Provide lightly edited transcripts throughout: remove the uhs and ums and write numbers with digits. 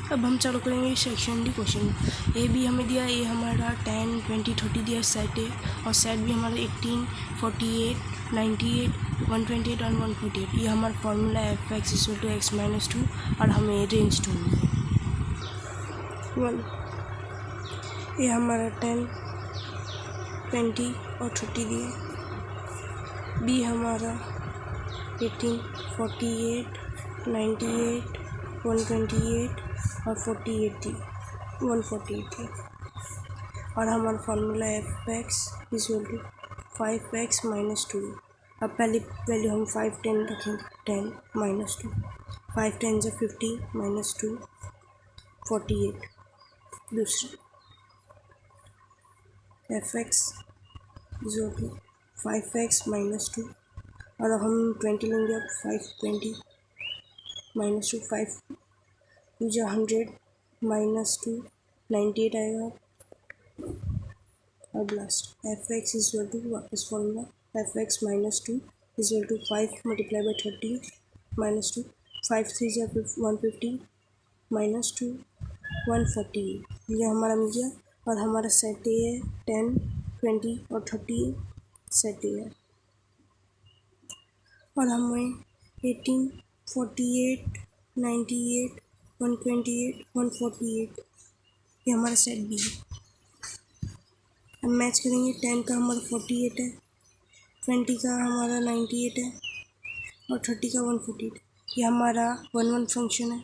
अब हम चालू करेंगे सेक्शन डी क्वेश्चन। ए भी हमें दिया, ए हमारा 10, 20, 30 दिया सेट है, और सेट भी हमारा 18, 48, 98, 128 और 148। ये हमारा फॉर्मूला है f(x) = x - 2, और हमें रेंज ढूंढनी है। ये हमारा 10, 20 और 30 दिया, बी हमारा 18, 48, 98, 128 और 148 थी, और हमारा फार्मूला है f(x) = 5x - 2। अब पहली वैल्यू हम 5, 10 रखेंगे, 10 - 2, 5 10 = 50 - 2 48। दूसरी f(x) = 5x - 2, और अब हम 20 लेंगे। अब 5 20 - 2, 5 2 = 100 - 2 98 आएगा। और लास्ट f(x) = वापस फॉर्मूला f(x) - 2 = 5 × 30 - 2, 5 3 = 150 - 2 148। ये हमारा मिल गया, और हमारा सेट ए है 10, 20 और 30 सेट ए है, और हमें 18, 48, 98, 128, 148 ये हमारा सेट बी है। अब मैच करेंगे। 10 का हमारा 48 है, 20 का हमारा 98 है, और 30 का 148। ये हमारा 1 1 फंक्शन है।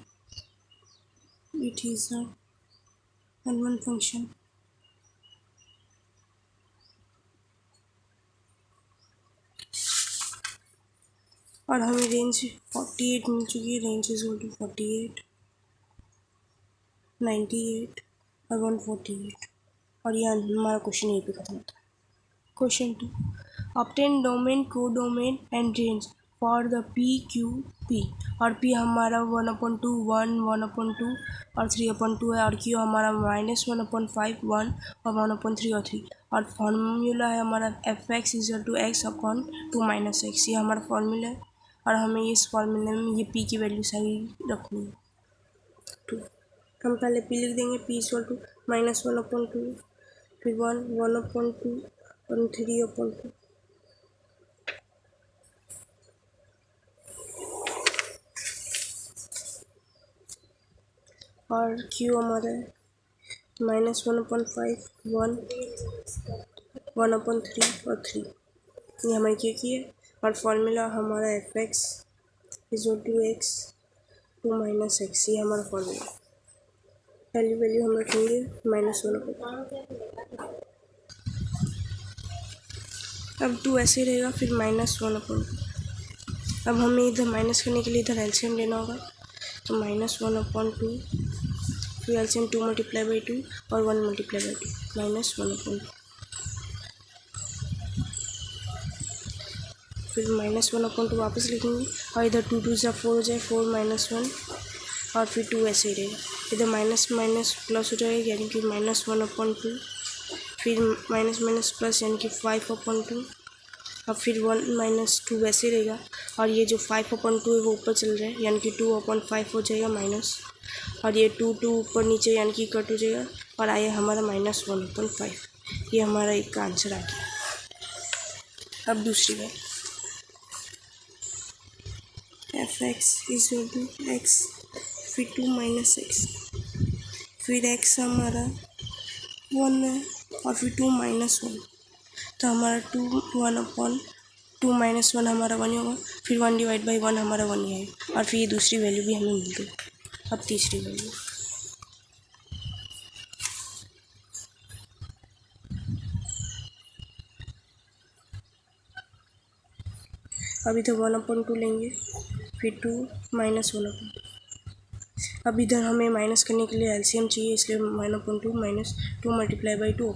It is a 1 1 function. और हमें रेंज 48 मिल चुकी है। रेंज = 48, 98 और 148, और यह हमारा क्वेश्चन यहीं पे खत्म होता है। Question 2, obtain domain, codomain and range for the PQP, और P हमारा 1/2, 1, 1/2 और 3/2 है, और Q हमारा -1/5, 1 और 1/3 और 3, और फॉर्मूला है हमारा f(x) = x/2 - x। ये हमारा फॉर्मूला है, और हमें इस फॉर्मूले में ये P की वैल्यू सही रखनी है। तो हम पहले P लिख देंगे। P = -1/2, फिर 1, 1/2 और 3/2। और Q हमारा है -1/5, 1, 1/3 और 3। ये हमारी Q की है, और फॉर्मूला हमारा f(x) = x/2 - x। ये हमारा फॉर्मूला। पहली वैल्यू हम रखेंगे -1/2। अब 2 ऐसे रहेगा, फिर -1/2। अब हमें इधर माइनस करने के लिए इधर एलसीएम लेना होगा। तो -1/2, फिर एलसीएम 2 × 2 और 1 × 2 -1/2। फिर -1/2 वापस लिखेंगे, और इधर 2 2 = 4 हो जाए, 4 - 1, और फिर 2 ऐसे ही रहेगा। इधर माइनस माइनस प्लस हो जाएगा, यानी कि -1/2, फिर माइनस माइनस प्लस यानी कि 5/2, और फिर 1 - 2 वैसे रहेगा, और ये जो 5/2 है वो ऊपर चल रहा है, यानी कि 2/5 हो जाएगा माइनस, और ये 2 2 ऊपर नीचे यानी कि कट हो जाएगा, और आया हमारा -1/5। ये हमारा एक का आंसर आ गया। अब दूसरी बार f(x) = x, फिर 2 - x, फिर x हमारा 1 है, और फिर 2 - 1, तो हमारा 1/2 - 1 हमारा 1 होगा, फिर 1/1 हमारा 1 ही आएगा, और फिर ये दूसरी वैल्यू भी हमें मिल गई। अब तीसरी वैल्यू अब इधर 1/2 लेंगे, फिर 2 - 1/2। अब इधर हमें माइनस करने के लिए एलसीएम चाहिए, इसलिए 1/2 - 2 × 2 / 1 × 2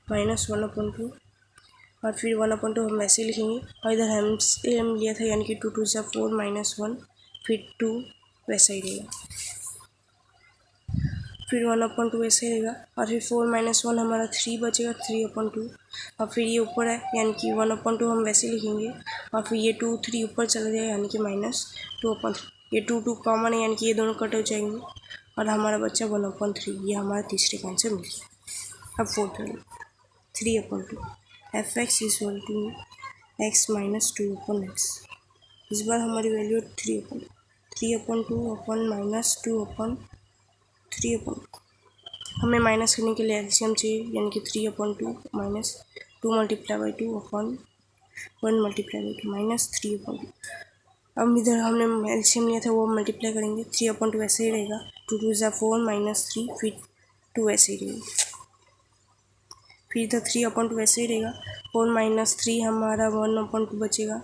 -1/2, और फिर 1/2 हम वैसे लिखेंगे, और इधर हम लिया था, यानी कि 2 2 = 4 -1, फिर 2 वैसा ही रहेगा, फिर 1/2 वैसे रहेगा, और फिर 4 - 1 हमारा 3 बचेगा, 3/2, और फिर ये ऊपर है, यानी कि 1/2 हम वैसे लिखेंगे, और फिर ये 2 3 ऊपर चला जाएगा, यानी कि -2/3। ये 2 कॉमन है, यानी कि ये दोनों कट हो जाएंगे और हमारा बच्चा 1/3। ये हमारा तीसरे का आंसर मिल गया। अब फोर्थ वाला 3/2 fx equal to x minus 2/x। इस बार हमारी वैल्यू 3/2 अपन माइनस 2/3। हमें माइनस करने के लिए एलसीएम चाहिए, यानी कि 3/2 minus 2 multiply by 2 upon 1 multiply by 2 minus 3/2। अब इधर हमने एलसीएम लिया था वो मल्टीप्लाई करेंगे। 3/2 ऐसे ही रहेगा, 2 2 ज़ा 4 माइनस 3 फिर 2 ऐसे ही रहेगा। फिर इधर 3/2 ऐसे ही रहेगा, 4 माइनस 3 हमारा 1/2 बचेगा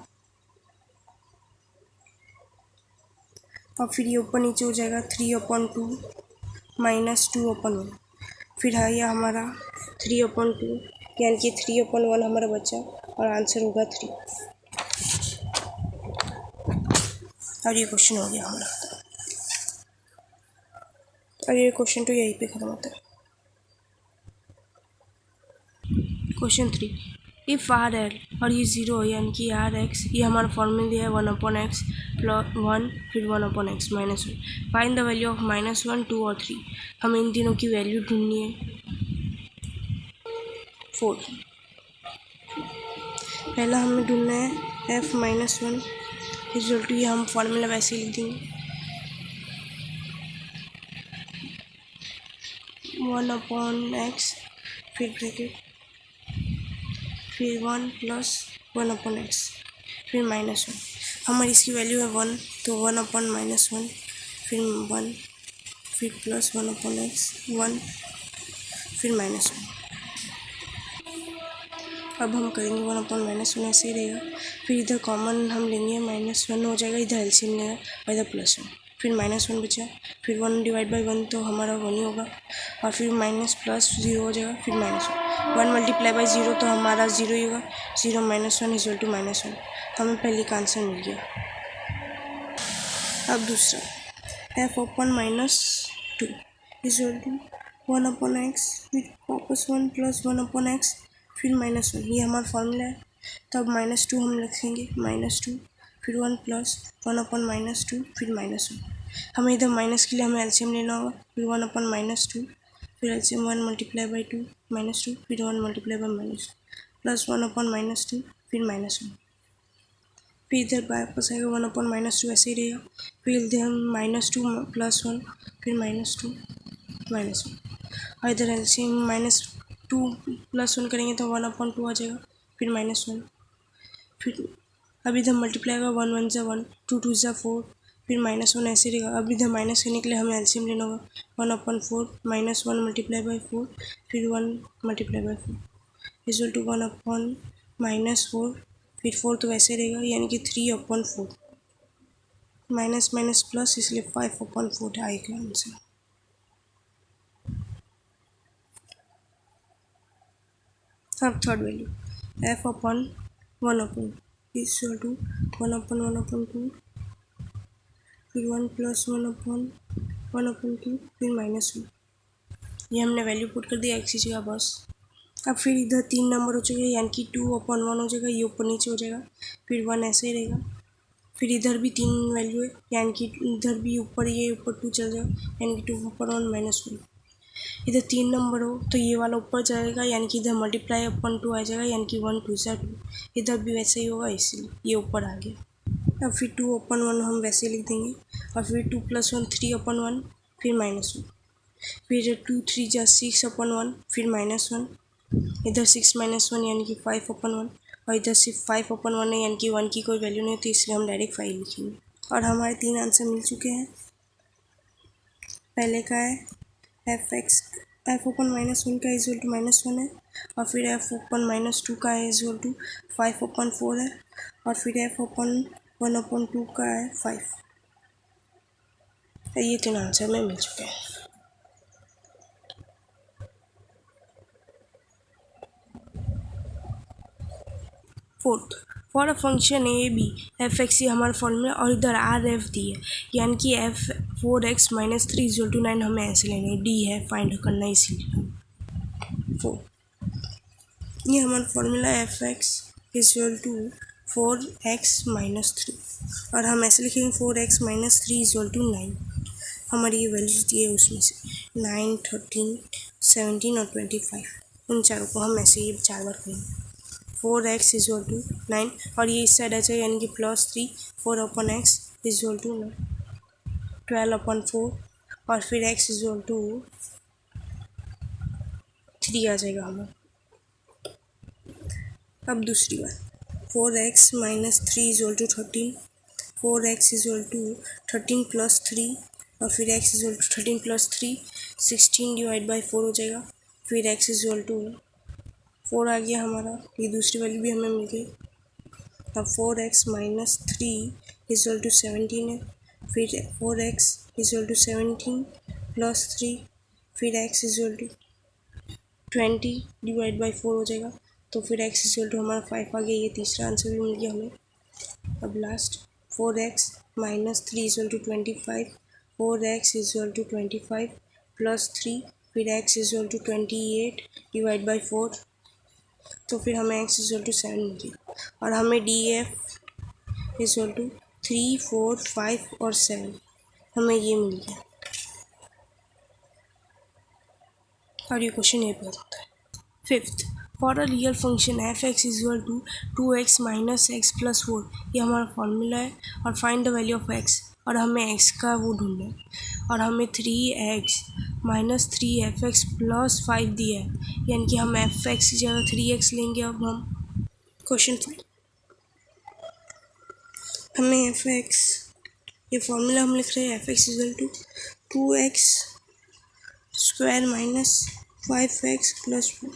और फिर ये ऊपर नीचे हो जाएगा 3/2 माइनस 2/1। फिर है यह हमारा 3/2, यानी कि 3/1 हमारा बचा और आंसर होगा 3। और ये क्वेश्चन हो गया हमारा, और ये क्वेश्चन तो यहीं पे ख़त्म होता है। क्वेश्चन 3, इफ़ आर एल और ये 0 है, यानी कि आर एक्स, ये हमारा फॉर्मूला है 1/x प्लस 1 फिर 1/x minus 1। Find the value of -1 2 और 3। हमें इन तीनों की वैल्यू ढूंढनी है। 4 पहला हमें ढूंढना है f-1 इक्वल टू, ये हम फॉर्मूला वैसे ही लिख देंगे 1/x फिर ब्रैकेट फिर 1 प्लस 1/x फिर -1। हमारी इसकी वैल्यू है 1, तो 1/-1 फिर 1 फिर प्लस 1/x 1 फिर -1। अब हम करेंगे 1/-1 ऐसे ही रहेगा। फिर इधर कॉमन हम लेंगे, -1 हो जाएगा, इधर एलसीएम लेगा और इधर +1 फिर -1 बचा, फिर 1 डिवाइड बाई 1 तो हमारा 1 ही होगा और फिर माइनस प्लस 0 हो जाएगा, फिर -1 मल्टीप्लाई बाई 0 तो हमारा 0 ही होगा। 0 - 1 इक्वल टू -1। हमें पहले का आंसर मिल गया। अब दूसरा f/-2 इक्वल टू 1/x फिर वापस 1 प्लस 1/x फिर -1। ये हमारा फॉर्मूला है, तब -2 हम लिखेंगे, -2 फिर 1 प्लस 1/-2 फिर -1। हमें इधर माइनस के लिए हमें एलसीएम लेना होगा, फिर 1/-2 फिर एलसीएम 1 मल्टीप्लाई बाई 2 -2 फिर 1 मल्टीप्लाई बाई -2 प्लस 1/-2 फिर -1। फिर इधर वापस आएगा 1/-2 ऐसे ही रहेगा। फिर इधर हम -2 प्लस 1 फिर -2 -1 और इधर एलसीएम -2 प्लस 1 करेंगे तो 1/2 आ जाएगा, फिर -1 फिर अब इधर मल्टीप्लाई होगा 1 1 ज़ा 1 2 2 ज़ा 4 फिर -1 ऐसे रहेगा। अब इधर माइनस करने के लिए हमें एलसीएम लेना होगा, 1/4 -1 मल्टीप्लाई बाई 4 फिर 1 मल्टीप्लाई बाई 4 इक्वल टू 1/-4 फिर 4 तो वैसे रहेगा, यानी कि 3/4 माइनस माइनस प्लस, इसलिए 5/4 आएगा आंसर। अब third value f/1 equal to 1/1/2 फिर 1 प्लस 1/1/2 फिर -1। ये हमने वैल्यू पुट कर दिया x की जगह बस। अब फिर इधर 3 नंबर हो चुके हैं, यानी कि 2/1 हो जाएगा, ये ऊपर नीचे हो जाएगा, फिर 1 ऐसे ही रहेगा। फिर इधर भी 3 वैल्यू है, यानी कि इधर भी ऊपर, ये ऊपर 2 चल जाएगा, यानी कि 2/1 -1। इधर 3 नंबर हो तो ये वाला ऊपर जाएगा, यानी कि इधर मल्टीप्लाई अपन 2 आ जाएगा, यानी कि 1 2 ज़ा 2। इधर भी वैसे ही होगा, इसलिए ये ऊपर आ गया। अब फिर 2/1 हम वैसे लिख देंगे और फिर 2 + 1 3/1 फिर -1 फिर 2 3 ज़ा 6/1 फिर -1 इधर 6 - 1 यानी कि 5/1 और इधर सिर्फ 5/1 है, यानी कि 1 की कोई वैल्यू नहीं होती, इसलिए हम डायरेक्ट 5 लिखेंगे। और हमारे 3 आंसर मिल चुके हैं। पहले का है f/-1 का इक्वल टू -1 है और फिर f/-2 का है इक्वल टू 5/4 है और फिर f/1/2 का है 5। ये 3 आंसर में मिल चुके हैं। Fourth, for a function A B f(x) ये हमारा फॉर्मूला और इधर आर एफ दी है, यानी कि f(4x - 3 = 9) हमें ऐसे लेना है, डी है फाइंड करना है, इसीलिए 4। ये हमारा फॉर्मूला है f(x) = 4x-3, और हम ऐसे लिखेंगे 4x-3 इक्वल टू 9। हमारी ये वैल्यूज दिए उसमें से 9, 13, 17 और 25, उन चारों को हम ऐसे ही 4 बार करेंगे। 4x इक्वल टू 9, और ये इस साइड आ जाएगा यानी कि +3, 4/x इक्वल टू 12/4, और फिर x इक्वल टू 3 आ जाएगा हमारा। अब दूसरी बार 4x-3 equal to 13, 4x equal to 13 + 3, और फिर x इक्वल टू 13 + 3, 16/4 हो जाएगा। फिर x इक्वल टू 4 आ गया हमारा, ये दूसरी वाली भी हमें मिल गई। अब 4x-3 इक्वल टू 17 है, फिर 4x इक्वल टू 17 + 3, फिर x इक्वल टू 20/4 हो जाएगा। तो फिर x इक्वल टू हमारा 5 आ गया, ये तीसरा आंसर भी मिल गया हमें। अब last 4x-3 equal to 25, 4x equal to 25 + 3, फिर x इक्वल टू 28/4, तो फिर हमें x इक्वल टू 7 मिल गया, और हमें DF इक्वल टू 3, 4, 5 और 7 हमें ये मिल गया। और ये क्वेश्चन ये पे होता है। Fifth, for a real function f(x) equal to 2x minus x plus 4, ये हमारा फॉर्मूला है। और find the value of x, और हमें x का वो ढूंढना है, और हमें 3x माइनस 3f(x) प्लस 5 दिया है, यानी कि हम f(x) की जगह 3x लेंगे। अब हम क्वेश्चन फाइंड, हमें f(x), ये फॉर्मूला हम लिख रहे हैं f(x) equal to 2x square minus 5x plus 4,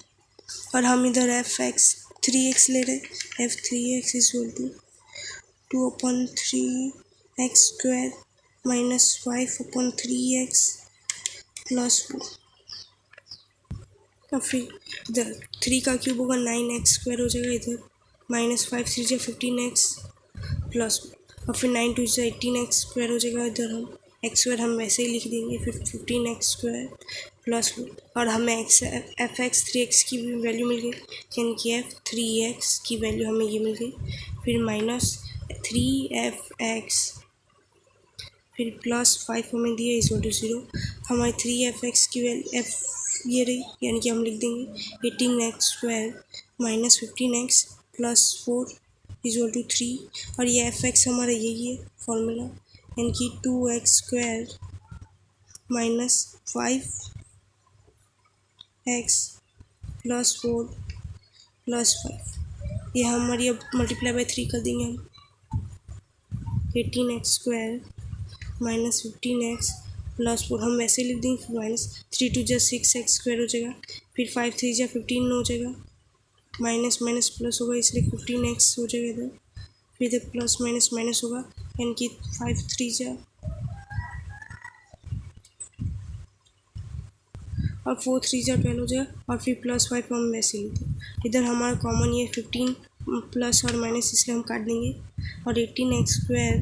और हम इधर f(x) 3x ले रहे हैं। f(3x) equal to 2/3x square minus 5/3x plus 4, और फिर इधर 3 का क्यूब होगा 9x स्क्वायर हो जाएगा, इधर माइनस 5 3 15x प्लस 4, और फिर 9 2 18x स्क्वायर हो जाएगा, इधर हम x स्क्वायर हम वैसे ही लिख देंगे, फिर 15x स्क्वायर प्लस 4, और हमें f(x) 3x की वैल्यू मिल गई, यानी कि f(3x) की वैल्यू हमें ये मिल गई। फिर माइनस 3f(x) फिर प्लस 5 हमें दिया इक्वल टू 0, हमारी 3f(x) की वैल्यू f ये रही, यानी कि हम लिख देंगे 18x square minus 15x plus 4 equal to 3, और ये f(x) हमारा यही है फॉर्मूला, यानी कि 2x square minus 5x plus 4 plus 5, ये हमारी अब मल्टीप्लाई बाय 3 कर देंगे हम, 18x square minus 15x plus 4 हम वैसे लिख देंगे, फिर माइनस 3 2 6x स्क्वायर हो जाएगा, फिर 5 3 15 हो जाएगा, माइनस माइनस प्लस होगा इसलिए 15x हो जाएगा इधर, फिर इधर प्लस माइनस माइनस होगा, यानी कि 5 3 और 4 3 12 हो जाएगा, और फिर प्लस 5 हम वैसे लेते हैं। इधर हमारा कॉमन ये 15 प्लस और माइनस इसलिए हम काट देंगे, और 18x square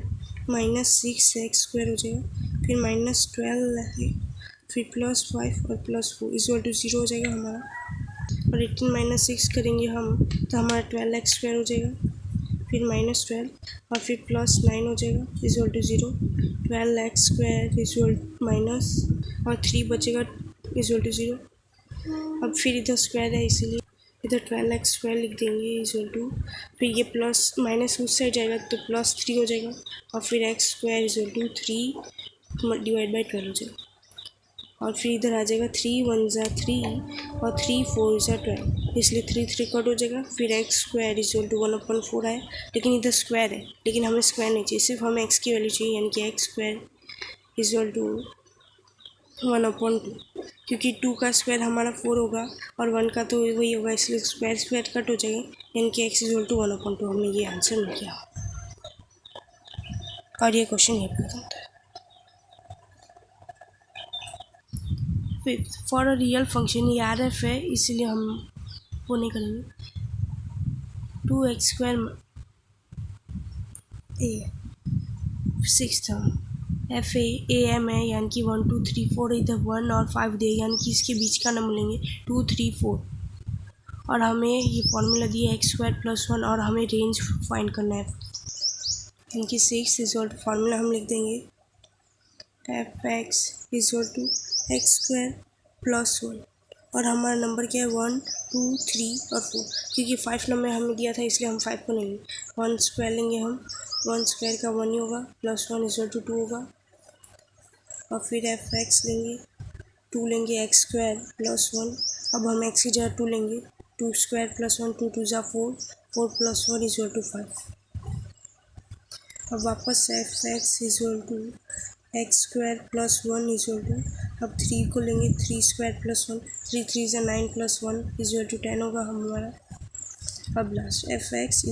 minus 6x square हो जाएगा, फिर माइनस 12 है, फिर प्लस 5 और प्लस 4 इक्वल टू 0 हो जाएगा हमारा, और 18 माइनस 6 करेंगे हम तो हमारा 12x स्क्वायर हो जाएगा, फिर माइनस 12 और फिर प्लस 9 हो जाएगा equal to 0, 12x square equal minus और 3 बचेगा इक्वल टू 0। अब फिर इधर स्क्वायर है इसीलिए इधर 12x स्क्वायर लिख देंगे इक्वल टू, फिर ये प्लस माइनस उस साइड जाएगा तो प्लस 3 हो जाएगा, और फिर x स्क्वायर इक्वल टू 3/12 हो जाएगा, और फिर इधर आ जाएगा 3 1 3 और 3 4 12, इसलिए 3 3 कट हो जाएगा, फिर x स्क्वायर इक्वल टू 1/4 आया, लेकिन इधर स्क्वायर है, लेकिन हमें स्क्वायर नहीं चाहिए, सिर्फ हमें x की वैल्यू चाहिए, यानी कि x स्क्वायर इक्वल टू 1/2, क्योंकि 2 का स्क्वायर हमारा 4 होगा और 1 का तो वही होगा, इसलिए स्क्वायर स्क्वायर कट हो जाएगा, यानी कि x इक्वल टू 1/2, हमें ये आंसर मिल गया। और ये क्वेश्चन ये पे होता है। Fifth, for a real function, ये आर एफ है इसलिए हम वो नहीं करेंगे, 2x square A, six F A M है, यानी कि 1 2 3 4 इधर 1 और 5 दे, यानी कि इसके बीच का नंबर लेंगे 2 3 4, और हमें ये फॉर्मूला दिया x² + 1 और हमें रेंज फाइंड करना है, यानी कि 6 इक्वल टू फार्मूला हम लिख देंगे f(x) = x² + 1 और हमारा नंबर क्या है 1 2 3 और 4, क्योंकि 5 नंबर हमें दिया था इसलिए हम 5 को नहीं लेंगे। 1 स्क्वायर लेंगे हम, 1 स्क्वायर का 1 ही होगा, +1 = 2 होगा और फिर f(x) लेंगे, 2 लेंगे x² + 1। अब हम x की जगह 2 लेंगे, 2 स्क्वायर + 1 2 2 = 4, 4 + 1 = 5। अब वापस f(x) = x² + 1 अब 3 को लेंगे, 3 स्क्वायर + 1 3 3 = 9 + 1 = 10 होगा हमारा। अब लास्ट f(x) =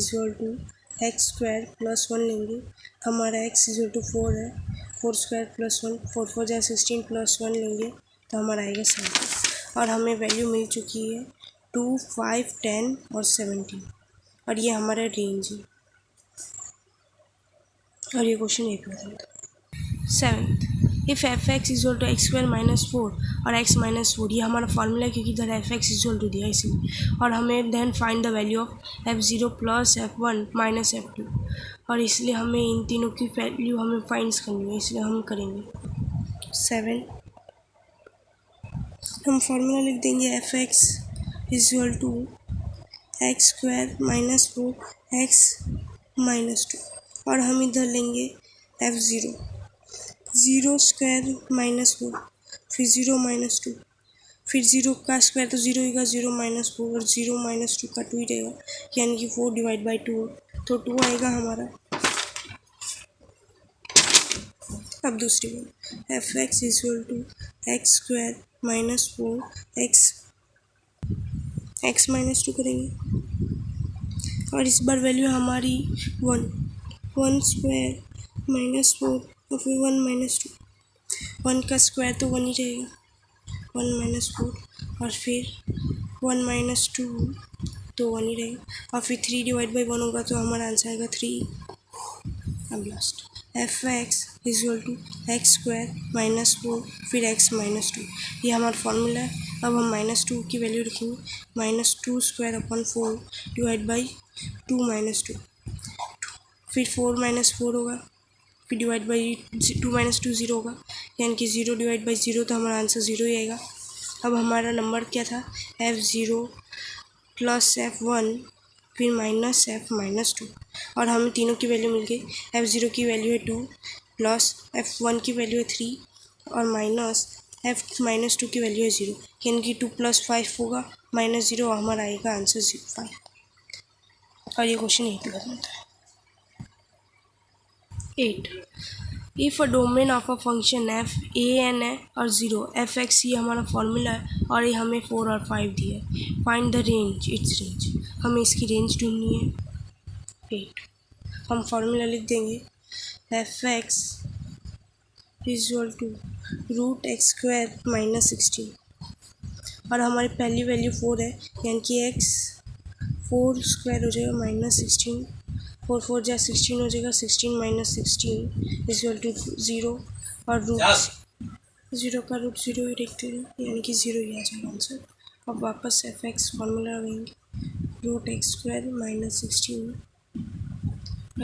x² + 1 लेंगे, हमारा x = 4 है, 4 स्क्वायर + 1 4 4 = 16 + 1 लेंगे तो हमारा आएगा 7 और हमें वैल्यू मिल चुकी है 2 5 10 और 17 और ये हमारा रेंज है और ये क्वेश्चन एक में। 7th, इफ़ f(x) = x² - 4 और x - 4, ये हमारा फार्मूला है क्योंकि इधर f(x) = दिया इसीलिए, और हमें then find the value of f0 + f1 - f2 और इसलिए हमें इन तीनों की वैल्यू हमें फाइंड करनी है, इसलिए हम करेंगे 7। हम फार्मूला लिख देंगे f(x) = x² - 4 x - 2 और हम इधर लेंगे f0 0 स्क्वायर -4 फिर 0 - 2 फिर 0 का स्क्वायर तो 0 होगा, 0 - 4 और 0 - 2 का 2 ही रहेगा, यानी कि 4/2 तो 2 आएगा हमारा। अब दूसरी बार f(x) = x² - 4 x - 2 करेंगे और इस बार वैल्यू हमारी 1 स्क्वायर -4 और फिर 1 - 2, 1 का स्क्वायर तो 1 ही रहेगा, 1 - 4 और फिर 1 - 2 तो 1 ही रहेगा और फिर 3/1 होगा तो हमारा आंसर आएगा 3। अब लास्ट f(x) = x² - 4 फिर x - 2, ये हमारा फॉर्मूला है। अब हम -2 की वैल्यू रखेंगे, -2 स्क्वायर / 4 / 2 - 2 फिर 4 - 4 होगा, फिर डिवाइड बाई 2 - 2 0 होगा, यानी कि 0/0 तो हमारा आंसर 0 ही आएगा। अब हमारा नंबर क्या था f0 + f1 फिर -f - 2 और हमें तीनों की वैल्यू मिल गई। f0 की वैल्यू है 2 प्लस f1 की वैल्यू है 3 और माइनस f - 2 की वैल्यू है 0, यानी कि 2 + 5 होगा -0 हमारा आएगा आंसर 5 और ये क्वेश्चन यहीं पे खत्म होता है। 8, if a domain of a function f a n है और 0 f(x) ये हमारा फॉर्मूला है और ये हमें 4 और 5 दिया है। Find the range, it's range, हमें इसकी रेंज ढूंढनी है। 8, हम फार्मूला लिख देंगे f(x) = √x² - 16 और हमारी पहली वैल्यू 4 है, यानी कि x 4 स्क्वायर हो जाएगा -16, 4 4 = 16 हो जाएगा, 16 - 16 = 0 और √0 का √0 ही देखते हैं, यानी कि 0 ही आ जाएगा आंसर। अब वापस f(x) फॉर्मूला लगाएंगे, √x² - 16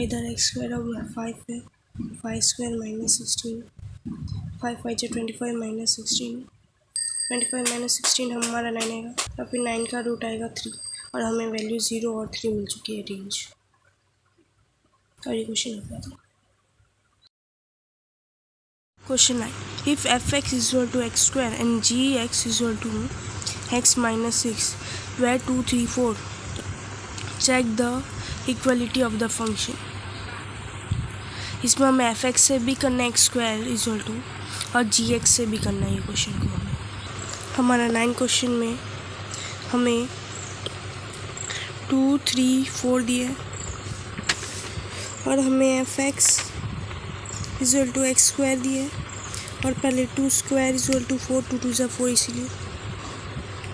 इधर x² अब 5 है, 5² - 16 5 5 = 25 - 16 25 - 16 हमारा 9 आएगा और फिर 9 का रूट आएगा 3 और हमें वैल्यू 0 और 3 मिल चुकी है रेंज। और ये क्वेश्चन हो गया। Question 9, if f(x) = x² and g(x) = x - 6 where 2 3 4, check the equality of the function। इसमें हमें f(x) से भी करना है x² और g(x) से भी करना है ये क्वेश्चन को। हमारा 9 क्वेश्चन में हमें 2 3 4 दिए और हमें f(x) = x² दिए और पहले 2 स्क्वायर = 4 2 2 = 4 इसीलिए,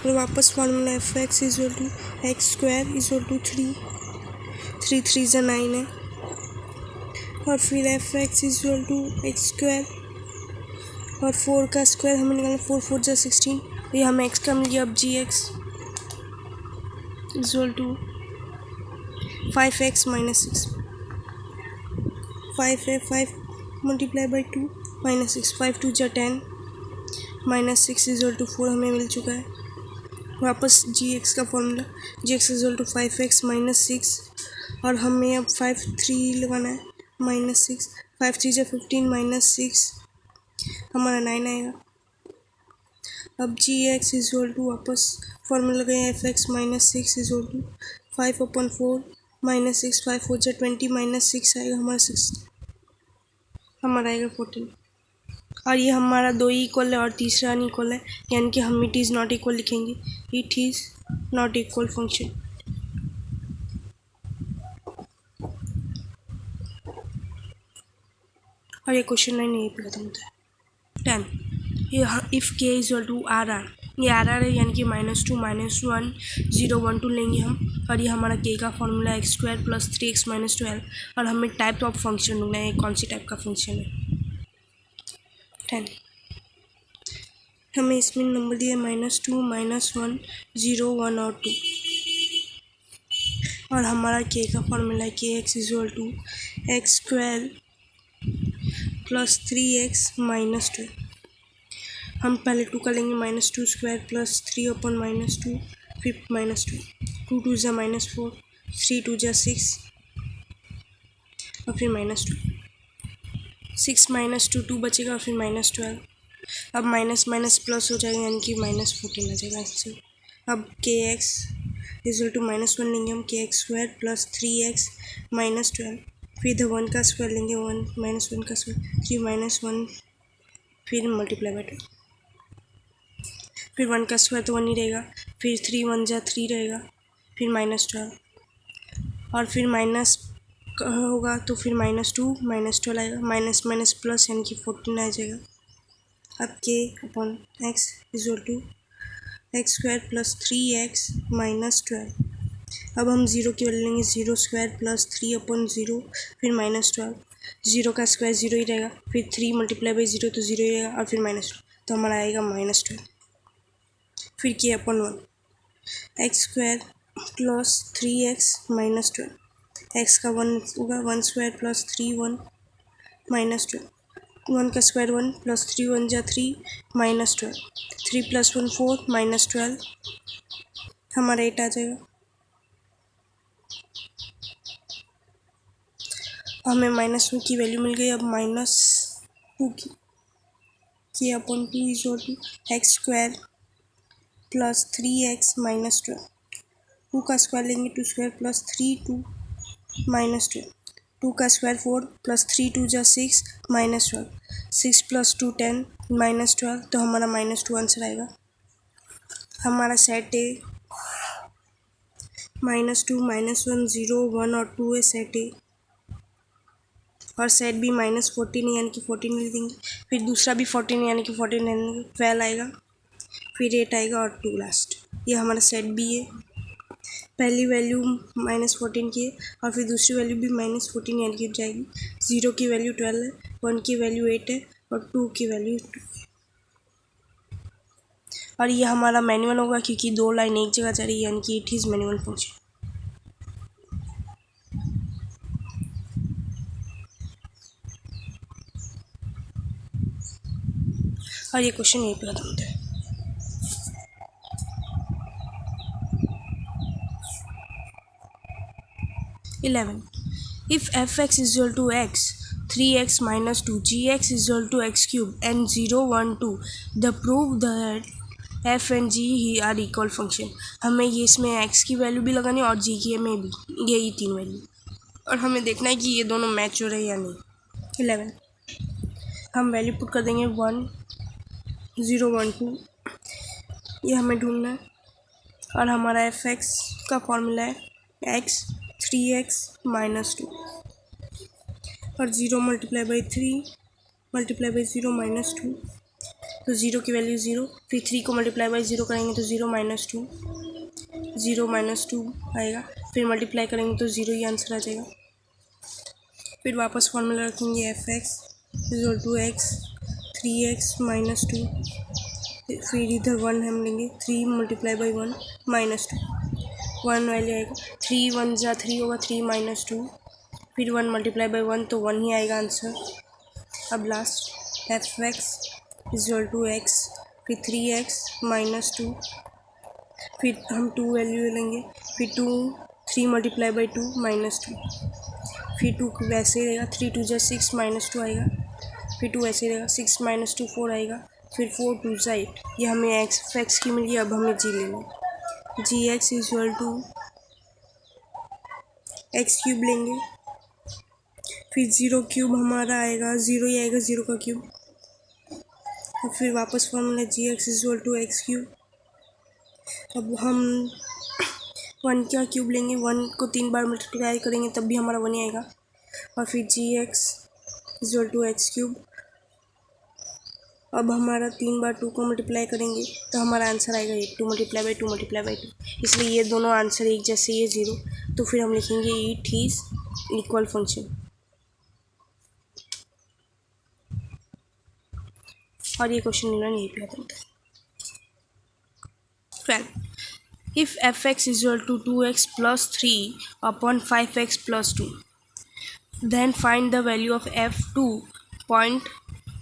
और वापस फार्मूला f(x) = x² = 3 3 3 = 9 है और फिर f(x) = x² और 4 का स्क्वायर हमें निकालना, 4 4 = 16, ये हमें x का मिल गया। अब g(x) equal to 5x minus 6, 5 है 5 मल्टीप्लाई बाई 2 माइनस 6, 5 2 जा 10 माइनस 6 इक्वल टू 4 हमें मिल चुका है। वापस जी एक्स का formula, G x equal to 5x minus 6, और हमें अब 5 3 लगाना है माइनस 6, 5 3 जा 15 माइनस 6 हमारा 9 आएगा। अब जी एक्स इक्वल टू वापस फॉर्मूला लगाए F x minus 6 equal to 5/4 minus 6, 5 4 जा 20 माइनस 6 आएगा हमारा 6, हमारा आएगा 14। और ये हमारा दो ही इक्वल है और तीसरा अनइक्वल है, यानी कि हम इट इज़ नॉट इक्वल लिखेंगे, it is not equal function. और ये क्वेश्चन 9 यहीं पे खत्म होता है। 10 ये इफ़ के इक्वल टू आर आर, ये आर आर है यानी कि -2 -1 0 1 2 लेंगे हम, और ये हमारा के का फॉर्मूला है x² + 3x - 12, और हमें टाइप ऑफ फंक्शन ढूंढना है, कौन सी टाइप का फंक्शन है। 10 हमें इसमें नंबर दिया -2 -1 0 1 और 2, और हमारा के का फॉर्मूला है के x equal to x² + 3x - 12। हम पहले 2 का लेंगे -2² + 3/-2, फिर -2, 2 2 जा -4, 3 2 जा 6, और फिर -2, 6 -2 2 बचेगा, और फिर -12। अब माइनस माइनस प्लस हो जाएगा यानी कि -14 आ जाएगा इससे। अब के एक्स इक्वल टू -1 लेंगे हम, के² + 3x - 12, फिर इधर 1 का स्क्वायर लेंगे, 1 -1 का स्क्वायर, 3 -1, फिर मल्टीप्लाई बाई 2, फिर 1 का स्क्वायर तो 1 ही रहेगा, फिर 3 1 जा 3 रहेगा, फिर -12, और फिर माइनस होगा तो फिर -2 -12 आएगा, माइनस माइनस प्लस यानी कि 14 आ जाएगा। अब के upon x equal to x² + 3x - 12। अब हम 0 की वैल्यू लेंगे, 0² + 3/0, फिर -12, 0 का स्क्वायर 0 ही रहेगा, फिर 3 × 0 तो 0 ही रहेगा, और फिर -2, तो हमारा आएगा -12। फिर के अपॉन 1, x² + 3x - 12, x का 1 होगा, 1² + 3 1 -12, 1 का स्क्वायर 1 + 3 1 जा 3 -12, 3 + 1 4 -12, हमारा 8 आ जाएगा। हमें -2 की वैल्यू मिल गई। अब -2 की upon 2 equal to x² + 3x - 12, 2 का स्क्वायर लेंगे, 2² + 3 2 -12, 2 का स्क्वायर 4 + 3 2 जा 6 -12, 6 + 2 10 -12, तो हमारा -2 आंसर आएगा। हमारा सेट है -2 -1 0 1 और 2 है सेट है, और सेट भी -14 यानी कि 14 लिख देंगे, फिर दूसरा भी 14 यानी कि 14 यानी कि 12 आएगा, फिर 8 आएगा और 2 लास्ट। ये हमारा सेट भी है। पहली वैल्यू -14 की है, और फिर दूसरी वैल्यू भी -14 यानी कि जाएगी। 0 की वैल्यू 12 है, 1 की वैल्यू 8 है, और 2 की वैल्यू 2। और ये हमारा मैनुअल होगा क्योंकि 2 लाइन एक जगह जा रही है, यानी कि इट इज़ मैनुअल फंक्शन। और ये क्वेश्चन यहीं पे खत्म होता है। Eleven if f(x) equal to x 3x - 2 gx इक्वल टू x³ and 0 1 2 the prove that f and g ही आर इक्वल फंक्शन। हमें ये इसमें x की वैल्यू भी लगानी है और g की में भी, यही 3 वैल्यू, और हमें देखना है कि ये दोनों मैच हो रहे हैं या नहीं। 11 हम वैल्यू पुट कर देंगे 1 0 1 2, ये हमें ढूंढना है, और हमारा f(x) का फॉर्मूला है x 3x - 2, और 0 × 3 × 0 -2, तो 0 की वैल्यू 0, फिर 3 को मल्टीप्लाई बाई 0 करेंगे तो 0 -2 0 -2 आएगा, फिर मल्टीप्लाई करेंगे तो 0 ही आंसर आ जाएगा। फिर वापस फॉर्मूला रखेंगे f(x) equal to x 3x - 2, फिर इधर 1 हम लेंगे, 3 × 1 -2, 1 वैल्यू आएगा, 3 1 जा 3 होगा, 3 माइनस 2, फिर 1 मल्टीप्लाई बाई 1 तो 1 ही आएगा आंसर। अब last F x equal to x, फिर 3x माइनस 2, फिर हम 2 वैल्यू लेंगे, फिर 3 मल्टीप्लाई बाई 2 माइनस 2, फिर 2 वैसे ही रहेगा, 3 2 जा 6 माइनस 2 आएगा, फिर 2 ऐसे ही रहेगा, 6 माइनस 2 4 आएगा, फिर 4 2 जा 8। ये हमें एक्स की मिल गई। अब हमें जी लेना है, g x equal to x cube लेंगे, फिर 0 क्यूब हमारा आएगा, 0 ही आएगा 0 का क्यूब, और फिर वापस formula G x equal to x cube. अब हम 1 का क्यूब लेंगे, 1 को 3 बार मल्टीप्लाई करेंगे तब भी हमारा 1 ही आएगा, और फिर g x equal to x cube. अब हमारा 3 बार 2 को मल्टीप्लाई करेंगे तो हमारा आंसर आएगा 8, 2 मल्टीप्लाई बाई 2 मल्टीप्लाई बाई 2, इसलिए ये दोनों आंसर एक जैसे, ये 0, तो फिर हम लिखेंगे इट इज इक्वल फंक्शन। और ये क्वेश्चन इन्होंने यहीं पे खत्म था। 12 if F x equal to 2x plus 3 upon 5x plus 2, then find the value of f2 point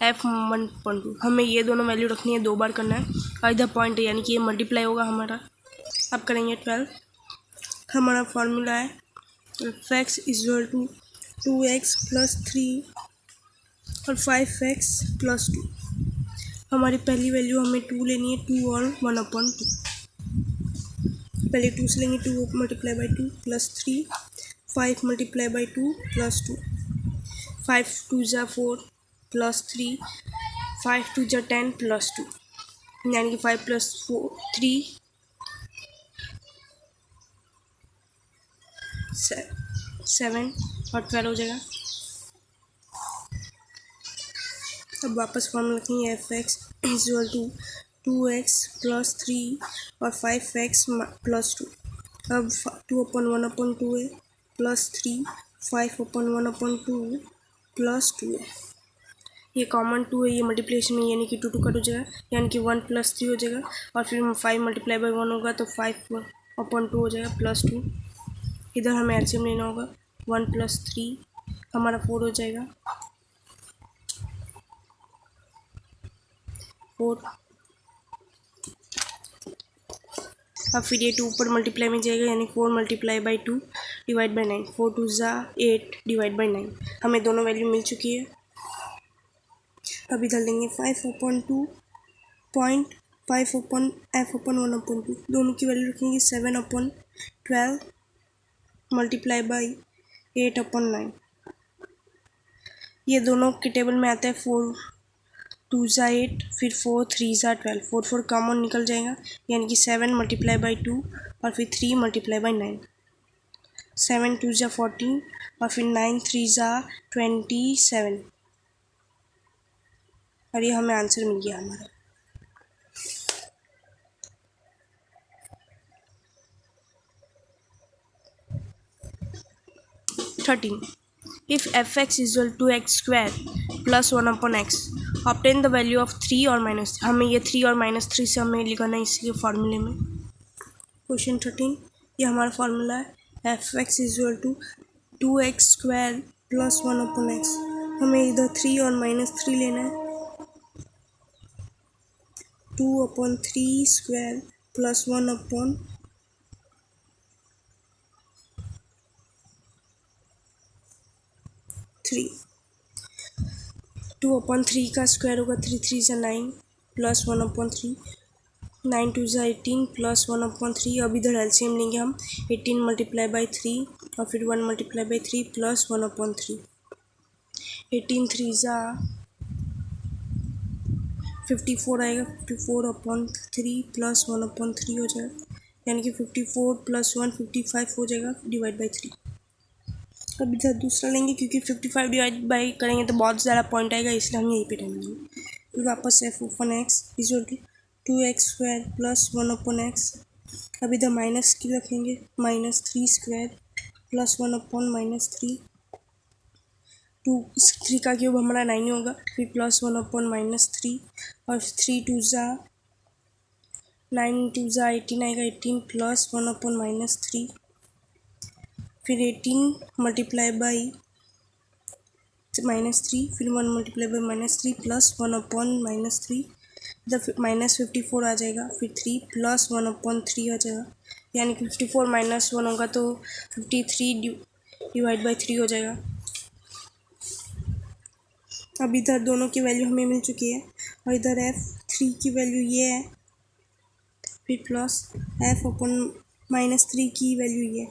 f1.2। हमें ये दोनों वैल्यू रखनी है, 2 बार करना है, और इधर पॉइंट है यानी कि ये मल्टीप्लाई होगा हमारा। अब करेंगे 12, हमारा फॉर्मूला है F x equal to 2x plus 3 और 5x प्लस 2। हमारी पहली वैल्यू हमें 2 लेनी है, 2 और 1/2। पहले 2 से लेंगे, 2 multiply by 2 plus 3, 5 multiply by 2 plus 2, 5 2 जा 4 प्लस 3, 5 2 जा 10 प्लस 2, यानी कि 5 प्लस 3 7 और 12 हो जाएगा। अब वापस फॉर्मूला लिखेंगे F x equal to 2x plus 3 और 5x प्लस 2। अब 2/1/2 है, प्लस 3, 5/1/2 प्लस 2 है, ये कॉमन 2 है, ये मल्टीप्लिकेशन में यानी कि 2 2 कट हो जाएगा, यानी कि 1 प्लस 3 हो जाएगा, और फिर 5 मल्टीप्लाई बाई 1 होगा तो 5/2 हो जाएगा प्लस 2। इधर हमें एलसीएम लेना होगा, 1 प्लस 3 हमारा 4 हो जाएगा, 4। अब फिर ये 2 ऊपर मल्टीप्लाई में जाएगा, यानी 4 मल्टीप्लाई बाई 2 डिवाइड बाई 9, 4 2 जा 8 डिवाइड बाई 9। हमें दोनों वैल्यू मिल चुकी है। अब इधर लेंगे 5/2 पॉइंट 5/f/1/2, दोनों की वैल्यू रखेंगे 7/12 मल्टीप्लाई बाई 8/9। ये दोनों के टेबल में आता है, 4 2 जा 8, फिर 4 3 जा 12, 4 4 कॉमन निकल जाएगा, यानी कि 7 मल्टीप्लाई बाई 2 और फिर 3 मल्टीप्लाई बाई 9, 7 2 जा 14 और फिर 9 3 जा 27, और ये हमें आंसर मिल गया हमारा। 13 if fx is equal to x square plus 1/x, obtain the value of 3 और -3। हमें ये 3 और -3 से हमें लिखना है इसके फॉर्मूले में। क्वेश्चन 13, ये हमारा फॉर्मूला है F x is equal to 2x square plus 1/x। हमें इधर 3 और -3 लेना है, 2/3 स्क्वायर प्लस 1/3 2/3 का स्क्वायर होगा, 3 3 जा 9 प्लस 1/3, 9 2 जा 18 प्लस 1/3। अब इधर एलसीएम लेंगे हम, 18 मल्टीप्लाई बाई 3 और फिर 1 मल्टीप्लाई बाई 3 प्लस 1/3, 18 3 जा 54 आएगा, 54/3 प्लस 1/3 हो जाएगा, यानी कि 54 प्लस 1 55 हो जाएगा डिवाइड बाई 3। अब इधर दूसरा लेंगे, क्योंकि 55 डिवाइड बाई करेंगे तो बहुत ज़्यादा पॉइंट आएगा, इसलिए हम यहीं पे रहेंगे। फिर वापस f/x equal to 2x square plus 1/x। अब इधर माइनस की रखेंगे, -3 स्क्वायर प्लस 1/-3, 3 का क्यूब हमारा 9 होगा, फिर प्लस 1/-3 और 3 2 जा 9 × 2 = 18 आएगा, 18 प्लस 1/-3, फिर 18 मल्टीप्लाई बाई -3, फिर 1 मल्टीप्लाई बाई -3 प्लस 1/-3, इधर -54 आ जाएगा, फिर 3 प्लस 1/3 आ जाएगा, यानी कि 54 - 1 होगा तो 53 डिवाइड बाई 3 हो जाएगा। अब इधर दोनों की वैल्यू हमें मिल चुकी है और इधर f3 की वैल्यू ये है, फिर प्लस f/-3 की वैल्यू ये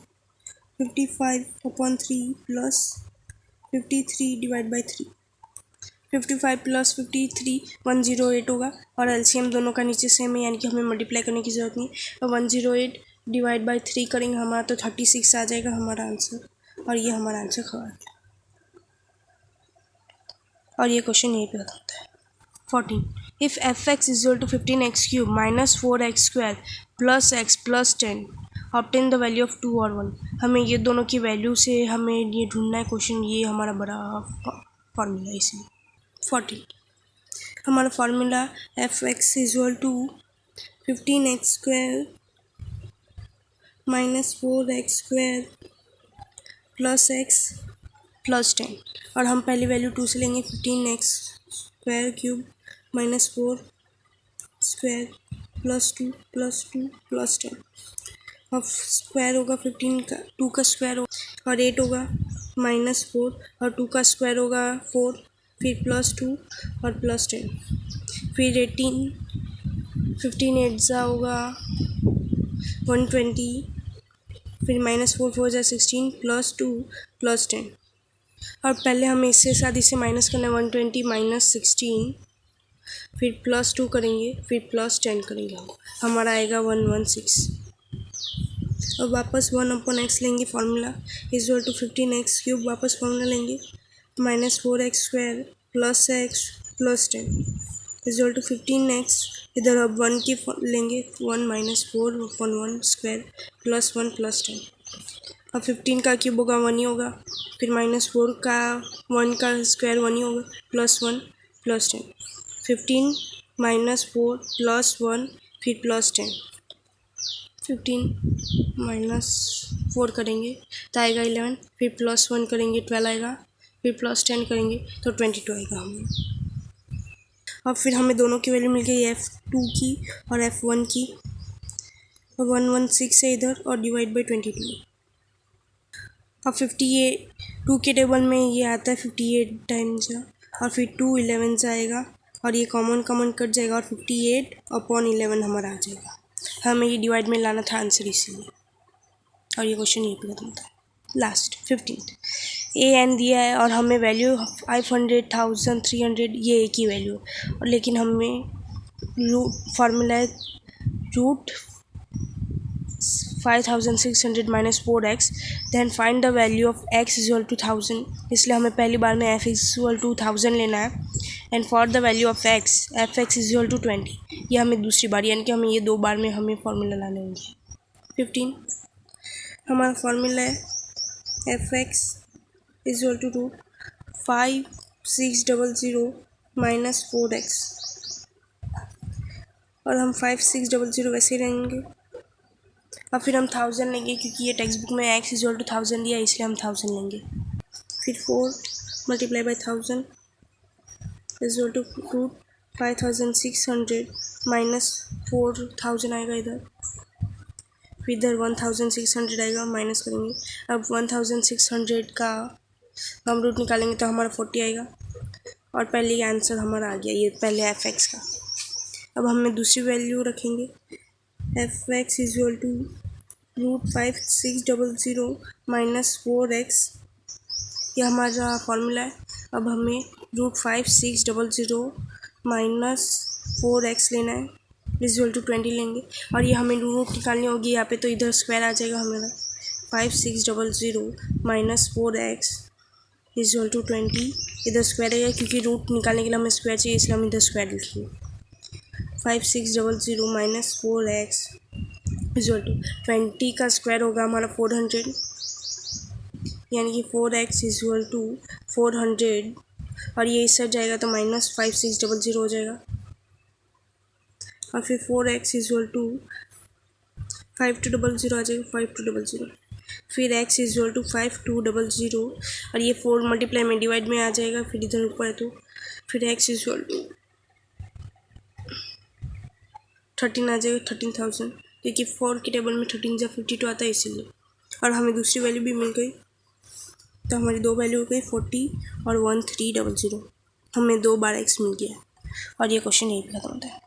55/3 प्लस 53 डिवाइड बाई 3। 55 प्लस 53 108 होगा और एलसीएम दोनों का नीचे सेम है, यानी कि हमें मल्टीप्लाई करने की ज़रूरत नहीं। तो 108 डिवाइड बाई 3 करेंगे हमारा तो 36 आ जाएगा हमारा आंसर, और ये हमारा आंसर खत्म है। और ये क्वेश्चन यहीं पे खत्म होता है। 14. If fx is equal to 15x³ minus 4x² plus x plus 10, obtain the value of 2 और 1। हमें ये दोनों की वैल्यू से हमें ये ढूंढना है क्वेश्चन, ये हमारा बड़ा फॉर्मूला है इसलिए। 14. हमारा formula fx is equal to 15x² minus 4x² plus x plus 10, और हम पहली वैल्यू 2 से लेंगे, 15x² minus 4² plus 2 plus 2 plus 10। अब स्क्वायर होगा 15 का, 2 का स्क्वायर होगा और 8 होगा, -4 और 2 का स्क्वायर होगा 4, फिर +2 और +10, फिर 18, 15 8 होगा 120, फिर -4 4 × 16 +2 +10, और पहले हमें इससे साथ इसे माइनस करना है, 120 - 16, फिर +2 करेंगे, फिर +10 करेंगे, हमारा आएगा 116। और वापस 1/x लेंगे, फार्मूला = 15x³ वापस फार्मूला लेंगे, -4x² plus x plus 10 = 15x, इधर अब 1 की लेंगे, 1 - 4/1² प्लस 1 प्लस 10। अब 15 का क्यूब होगा 1 ही होगा, फिर -4 का 1 का स्क्वायर 1 ही होगा, प्लस 1 प्लस 10, 15 - 4 प्लस 1 फिर प्लस 10, 15 - 4 करेंगे तो आएगा 11, फिर प्लस 1 करेंगे 12 आएगा, फिर प्लस 10 करेंगे तो 22 आएगा हमें। अब फिर हमें दोनों की वैल्यू मिल गई, f2 की और f1 की, 116 है इधर और डिवाइड बाई 22। अब 58 2 के टेबल में ये आता है 58 टाइम्स, और फिर 2 11 आएगा और ये कॉमन कट जाएगा और 58/11 हमारा आ जाएगा। हमें ये डिवाइड में लाना था आंसर इसीलिए, और ये क्वेश्चन यहीं पे खत्म होता है। लास्ट 15th ए एन दिया है और हमें वैल्यू 500 1000 300 ये एक ही वैल्यू, और लेकिन हमें फार्मूला है √5600 - 4x, then find the value of x = 1000, इसलिए हमें पहली बार में f = 1000 लेना है, and for the value of x fx = 20, ये हमें दूसरी बार, यानी कि हमें ये 2 बार में हमें फार्मूला लाने होंगे। 15 हमारा फार्मूला है fx = 5600 - 4x, और हम 5600 वैसे ही रहेंगे, और फिर हम 1000 लेंगे क्योंकि ये टेक्स्ट बुक में x = 1000 दिया है, इसलिए हम 1000 लेंगे, फिर 4 × 1000 = 5600 - 4000 आएगा इधर, फिर इधर 1600 आएगा, माइनस करेंगे। अब 1600 का हम रूट निकालेंगे तो हमारा 40 आएगा, और पहले ये आंसर हमारा आ गया, ये पहले fx का। अब हमें दूसरी वैल्यू रखेंगे, fx = √5600 - 4x, ये हमारा फार्मूला है। अब हमें √5600 - 4x लेना है, = 20 लेंगे, और ये हमें रूट निकालनी होगी यहाँ पे, तो इधर स्क्वायर आ जाएगा हमारा, 5600 - 4x = 20, इधर स्क्वायर आएगा क्योंकि रूट निकालने के लिए हमें स्क्वायर चाहिए, इसलिए हम इधर स्क्वायर लिखेंगे। 5600 - 4x = 20 का स्क्वायर होगा हमारा 400, यानी कि 4x = 400, और ये इस साइड जाएगा तो -5600 हो जाएगा, और फिर 4x इजल टू 5200 आ जाएगा, 5200। फिर x इजल टू 5200 और ये 4 मल्टीप्लाई में डिवाइड में आ जाएगा, फिर इधर ऊपर है तो फिर x इजल टू 13 आ जाएगा, 13,000, क्योंकि 4 के टेबल में 13 या 52 आता है इसीलिए। और हमें दूसरी वैल्यू भी मिल गई, तो हमारी दो वैल्यू हो गई 40 और 1300। हमें 2 बार x मिल गया और ये क्वेश्चन यही खत्म होता है।